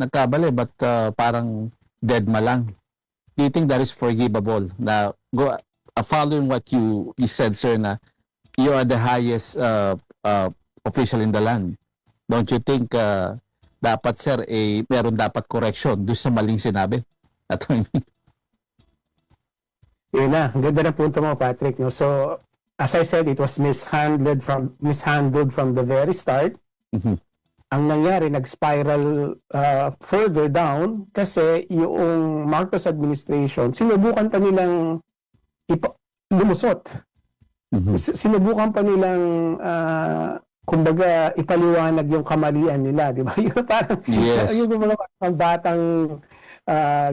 nagkabali, but parang dead ma lang. Do you think that is forgivable? Na following what you said, sir, na you are the highest official in the land. Don't you think dapat, sir, meron dapat correction doon sa maling sinabi? Yun na, ang ganda na punto mo, Patrick. No? So, as I said, it was mishandled from the very start. Mhm. Ang nangyari, nag-spiral further down kasi yung Marcos administration, sinubukan pa nilang lumusot. Mhm. Sinubukan pa nilang kumbaga ipaliwanag yung kamalian nila, di ba? Yung parang Yes. yung mga batang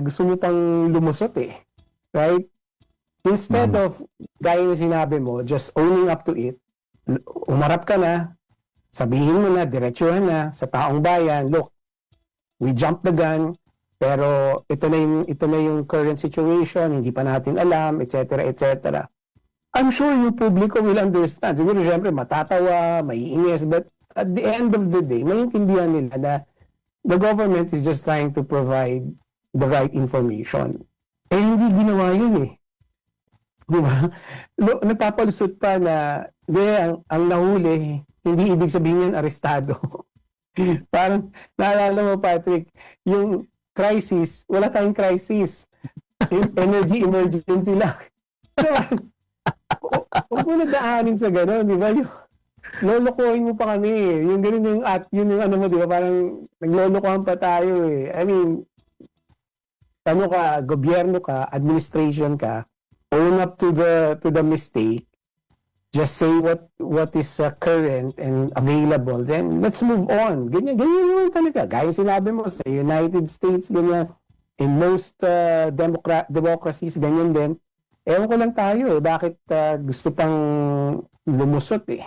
gusto mo pang lumusot eh. Right? Instead of gaya na sinabi mo, just owning up to it, umarap ka na, sabihin mo na, diretsuhan na sa taong bayan, look, we jumped the gun, pero ito na yung current situation, hindi pa natin alam, etc., etc. I'm sure yung publiko will understand. Siguro, syempre, matatawa, maiinis, but at the end of the day, maintindihan nila na the government is just trying to provide the right information. Eh, hindi ginawa yun eh. Di ba? Napapalusot pa na ang nahuli, hindi ibig sabihin yan arestado. Parang, naalala mo, Patrick, yung crisis, wala tayong crisis. Yung energy emergency lang. Diba? Huwag mo nadaanin sa gano'n, di ba? Yung, lolokohin mo pa kami eh. Yung gano'n yun yung ano mo, di ba? Parang naglolokohan pa tayo eh. I mean, ano ka, gobyerno ka, administration ka, own up to the mistake, just say what is current and available, then let's move on. Ganyan naman talaga. Gaya sinabi mo sa United States, ganyan. In most democracies, ganyan din. Ewan ko lang tayo, bakit gusto pang lumusot eh.